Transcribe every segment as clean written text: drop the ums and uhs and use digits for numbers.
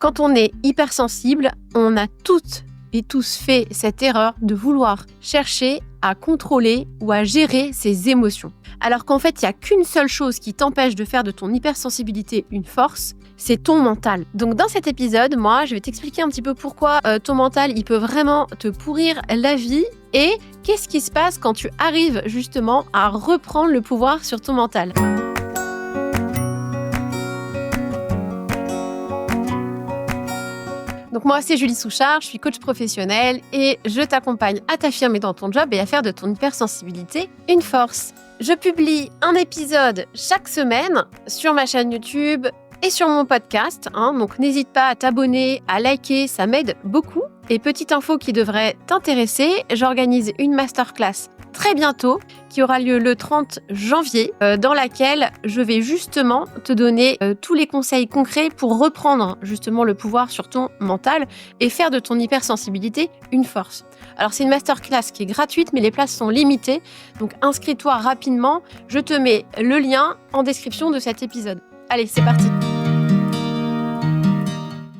Quand on est hypersensible, on a toutes et tous fait cette erreur de vouloir chercher à contrôler ou à gérer ses émotions. Alors qu'en fait, il n'y a qu'une seule chose qui t'empêche de faire de ton hypersensibilité une force, c'est ton mental. Donc dans cet épisode, moi, je vais t'expliquer un petit peu pourquoi ton mental, il peut vraiment te pourrir la vie et qu'est-ce qui se passe quand tu arrives justement à reprendre le pouvoir sur ton mental. Donc moi, c'est Julie Souchard, je suis coach professionnelle et je t'accompagne à t'affirmer dans ton job et à faire de ton hypersensibilité une force. Je publie un épisode chaque semaine sur ma chaîne YouTube et sur mon podcast. Donc n'hésite pas à t'abonner, à liker, ça m'aide beaucoup. Et petite info qui devrait t'intéresser, j'organise une masterclass très bientôt qui aura lieu le 30 janvier dans laquelle je vais justement te donner tous les conseils concrets pour reprendre justement le pouvoir sur ton mental et faire de ton hypersensibilité une force. Alors c'est une masterclass qui est gratuite mais les places sont limitées, donc inscris-toi rapidement, je te mets le lien en description de cet épisode. Allez, c'est parti.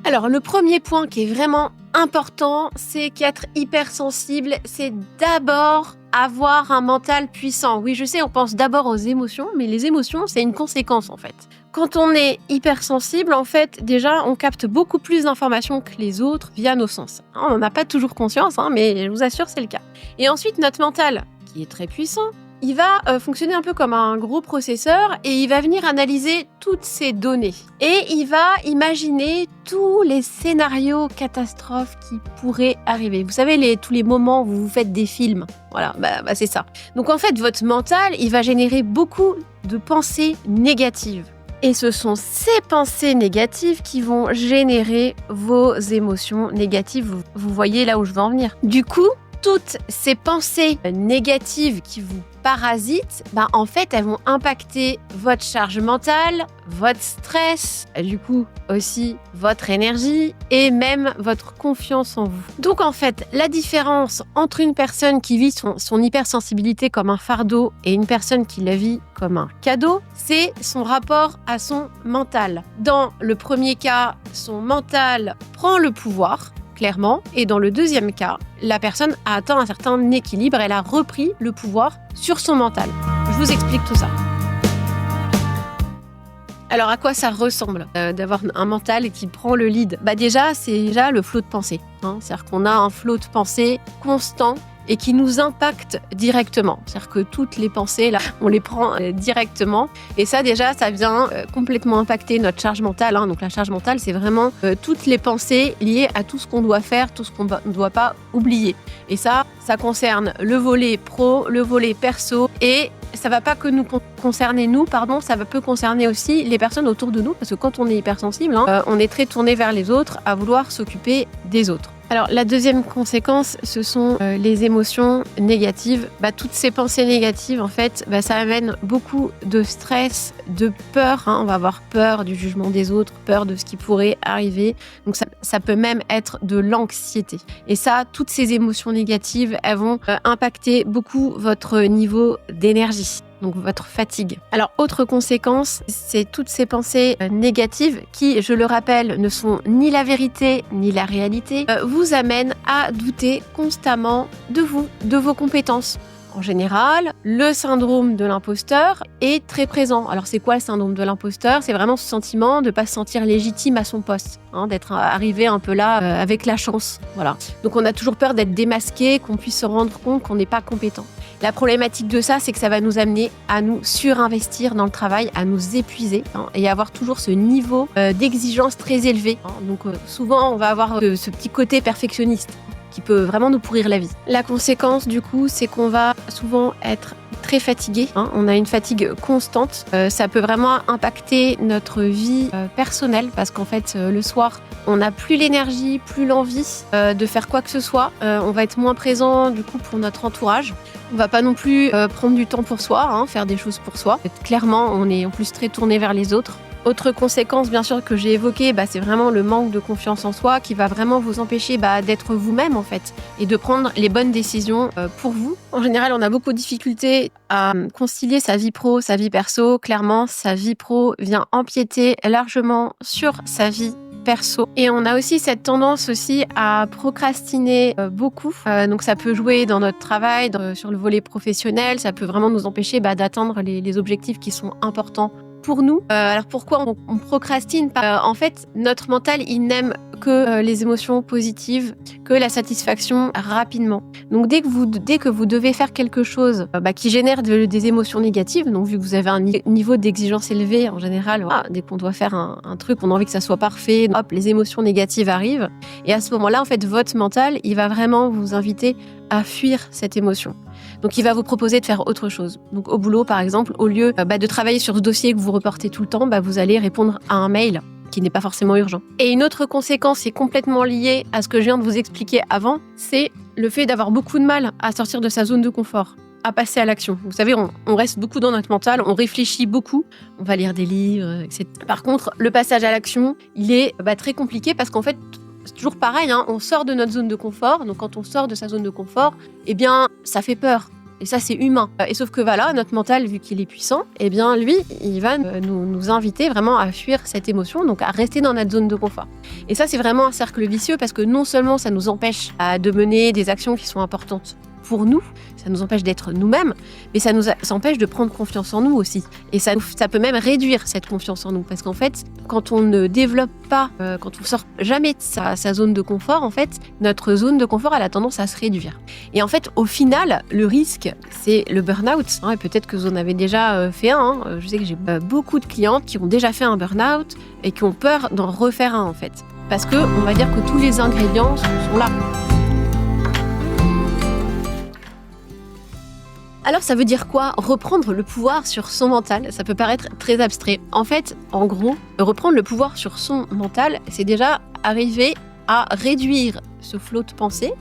Alors le premier point qui est vraiment important, c'est qu'être hypersensible, c'est d'abord avoir un mental puissant. Oui, je sais, on pense d'abord aux émotions, mais les émotions, c'est une conséquence en fait. Quand on est hypersensible, en fait, déjà, on capte beaucoup plus d'informations que les autres via nos sens. On n'en a pas toujours conscience, mais je vous assure, c'est le cas. Et ensuite, notre mental, qui est très puissant, il va fonctionner un peu comme un gros processeur et il va venir analyser toutes ces données. Et il va imaginer tous les scénarios catastrophes qui pourraient arriver. Vous savez, tous les moments où vous faites des films. Voilà, c'est ça. Donc en fait, votre mental, il va générer beaucoup de pensées négatives. Et ce sont ces pensées négatives qui vont générer vos émotions négatives. Vous voyez là où je veux en venir. Du coup, toutes ces pensées négatives qui vous parasites, en fait, elles vont impacter votre charge mentale, votre stress, du coup aussi votre énergie et même votre confiance en vous. Donc en fait, la différence entre une personne qui vit son hypersensibilité comme un fardeau et une personne qui la vit comme un cadeau, c'est son rapport à son mental. Dans le premier cas, son mental prend le pouvoir, clairement. Et dans le deuxième cas, la personne a atteint un certain équilibre, elle a repris le pouvoir sur son mental. Je vous explique tout ça. Alors, à quoi ça ressemble d'avoir un mental qui prend le lead ? Déjà, c'est le flot de pensée. C'est-à-dire qu'on a un flot de pensée constant et qui nous impacte directement. C'est-à-dire que toutes les pensées, là, on les prend directement. Et ça, déjà, ça vient complètement impacter notre charge mentale. Donc la charge mentale, c'est vraiment toutes les pensées liées à tout ce qu'on doit faire, tout ce qu'on ne doit pas oublier. Et ça concerne le volet pro, le volet perso. Et ça ne va pas que nous concerner nous, ça peut concerner aussi les personnes autour de nous. Parce que quand on est hypersensible, on est très tourné vers les autres, à vouloir s'occuper des autres. Alors, la deuxième conséquence, ce sont les émotions négatives. Toutes ces pensées négatives, en fait, ça amène beaucoup de stress, de peur. On va avoir peur du jugement des autres, peur de ce qui pourrait arriver. Donc, ça peut même être de l'anxiété. Et ça, toutes ces émotions négatives, elles vont impacter beaucoup votre niveau d'énergie. Donc votre fatigue. Alors, autre conséquence, c'est toutes ces pensées négatives qui, je le rappelle, ne sont ni la vérité ni la réalité, vous amènent à douter constamment de vous, de vos compétences. En général, le syndrome de l'imposteur est très présent. Alors, c'est quoi le syndrome de l'imposteur ? C'est vraiment ce sentiment de ne pas se sentir légitime à son poste, d'être arrivé un peu là avec la chance. Voilà. Donc, on a toujours peur d'être démasqué, qu'on puisse se rendre compte qu'on n'est pas compétent. La problématique de ça, c'est que ça va nous amener à nous surinvestir dans le travail, à nous épuiser et avoir toujours ce niveau d'exigence très élevé. Donc, souvent, on va avoir ce petit côté perfectionniste qui peut vraiment nous pourrir la vie. La conséquence, du coup, c'est qu'on va souvent être très fatigué. On a une fatigue constante. Ça peut vraiment impacter notre vie personnelle parce qu'en fait, le soir, on n'a plus l'énergie, plus l'envie de faire quoi que ce soit. On va être moins présent, du coup, pour notre entourage. On va pas non plus prendre du temps pour soi, faire des choses pour soi. Clairement, on est en plus très tourné vers les autres. Autre conséquence, bien sûr, que j'ai évoquée, c'est vraiment le manque de confiance en soi qui va vraiment vous empêcher d'être vous-même, en fait, et de prendre les bonnes décisions pour vous. En général, on a beaucoup de difficultés à concilier sa vie pro, sa vie perso. Clairement, sa vie pro vient empiéter largement sur sa vie perso. Et on a aussi cette tendance aussi à procrastiner beaucoup. Donc ça peut jouer dans notre travail, sur le volet professionnel. Ça peut vraiment nous empêcher d'atteindre les objectifs qui sont importants pour nous. Alors pourquoi on procrastine? En fait, notre mental, il n'aime que les émotions positives, que la satisfaction rapidement. Donc dès que vous devez faire quelque chose qui génère des émotions négatives, donc vu que vous avez un niveau d'exigence élevé en général, dès qu'on doit faire un truc, on a envie que ça soit parfait, hop, les émotions négatives arrivent. Et à ce moment-là, en fait, votre mental, il va vraiment vous inviter à fuir cette émotion. Donc, il va vous proposer de faire autre chose. Donc, au boulot, par exemple, au lieu de travailler sur ce dossier que vous reportez tout le temps, vous allez répondre à un mail qui n'est pas forcément urgent. Et une autre conséquence qui est complètement liée à ce que je viens de vous expliquer avant, c'est le fait d'avoir beaucoup de mal à sortir de sa zone de confort, à passer à l'action. Vous savez, on reste beaucoup dans notre mental, on réfléchit beaucoup, on va lire des livres, etc. Par contre, le passage à l'action, il est très compliqué parce qu'en fait, c'est toujours pareil, on sort de notre zone de confort. Donc, quand on sort de sa zone de confort, ça fait peur. Et ça, c'est humain. Et sauf que notre mental, vu qu'il est puissant, lui, il va nous inviter vraiment à fuir cette émotion, donc à rester dans notre zone de confort. Et ça, c'est vraiment un cercle vicieux parce que non seulement ça nous empêche de mener des actions qui sont importantes pour nous, ça nous empêche d'être nous-mêmes, mais ça nous empêche de prendre confiance en nous aussi. Et ça peut même réduire cette confiance en nous. Parce qu'en fait, quand on ne développe pas, quand on sort jamais de sa zone de confort, en fait, notre zone de confort, elle a tendance à se réduire. Et en fait, au final, le risque, c'est le burn-out. Et peut-être que vous en avez déjà fait un. Je sais que j'ai beaucoup de clientes qui ont déjà fait un burn-out et qui ont peur d'en refaire un, en fait. Parce que, on va dire que tous les ingrédients sont là. Alors ça veut dire quoi? Reprendre le pouvoir sur son mental, ça peut paraître très abstrait. En fait, en gros, reprendre le pouvoir sur son mental, c'est déjà arriver à réduire ce flot de pensée,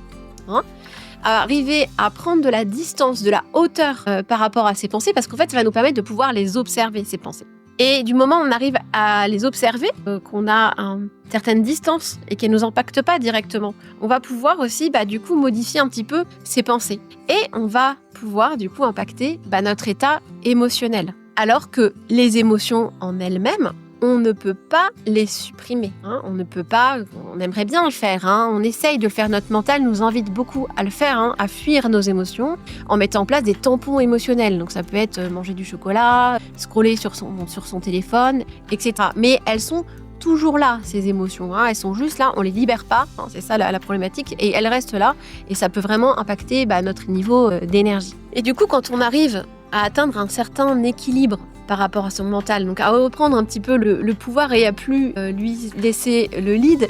à arriver à prendre de la distance, de la hauteur par rapport à ses pensées, parce qu'en fait, ça va nous permettre de pouvoir les observer, ces pensées. Et du moment où on arrive à les observer, qu'on a une certaine distance et qu'elles ne nous impactent pas directement, on va pouvoir aussi du coup modifier un petit peu ses pensées. Et on va pouvoir du coup impacter notre état émotionnel. Alors que les émotions en elles-mêmes, on ne peut pas les supprimer. On aimerait bien le faire. On essaye de le faire. Notre mental nous invite beaucoup à le faire, à fuir nos émotions en mettant en place des tampons émotionnels. Donc ça peut être manger du chocolat, scroller sur son téléphone, etc. Mais elles sont toujours là, ces émotions. Elles sont juste là, on les libère pas. C'est ça la problématique. Et elles restent là. Et ça peut vraiment impacter notre niveau d'énergie. Et du coup, quand on arrive à atteindre un certain équilibre par rapport à son mental, donc à reprendre un petit peu le pouvoir et à plus lui laisser le lead,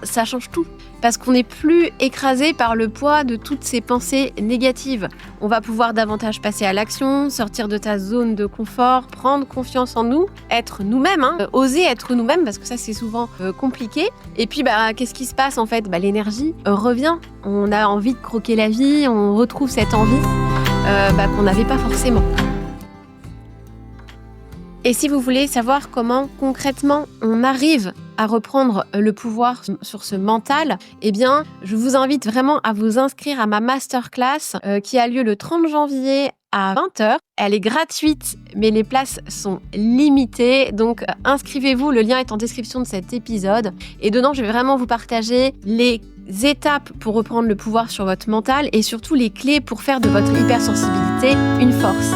ça change tout. Parce qu'on n'est plus écrasé par le poids de toutes ces pensées négatives. On va pouvoir davantage passer à l'action, sortir de ta zone de confort, prendre confiance en nous, être nous-mêmes, oser être nous-mêmes, parce que ça c'est souvent compliqué. Et puis qu'est-ce qui se passe en fait? L'énergie revient, on a envie de croquer la vie, on retrouve cette envie qu'on n'avait pas forcément. Et si vous voulez savoir comment concrètement on arrive à reprendre le pouvoir sur ce mental, je vous invite vraiment à vous inscrire à ma masterclass qui a lieu le 30 janvier à 20h. Elle est gratuite, mais les places sont limitées. Donc, inscrivez-vous. Le lien est en description de cet épisode. Et dedans, je vais vraiment vous partager les étapes pour reprendre le pouvoir sur votre mental et surtout les clés pour faire de votre hypersensibilité une force.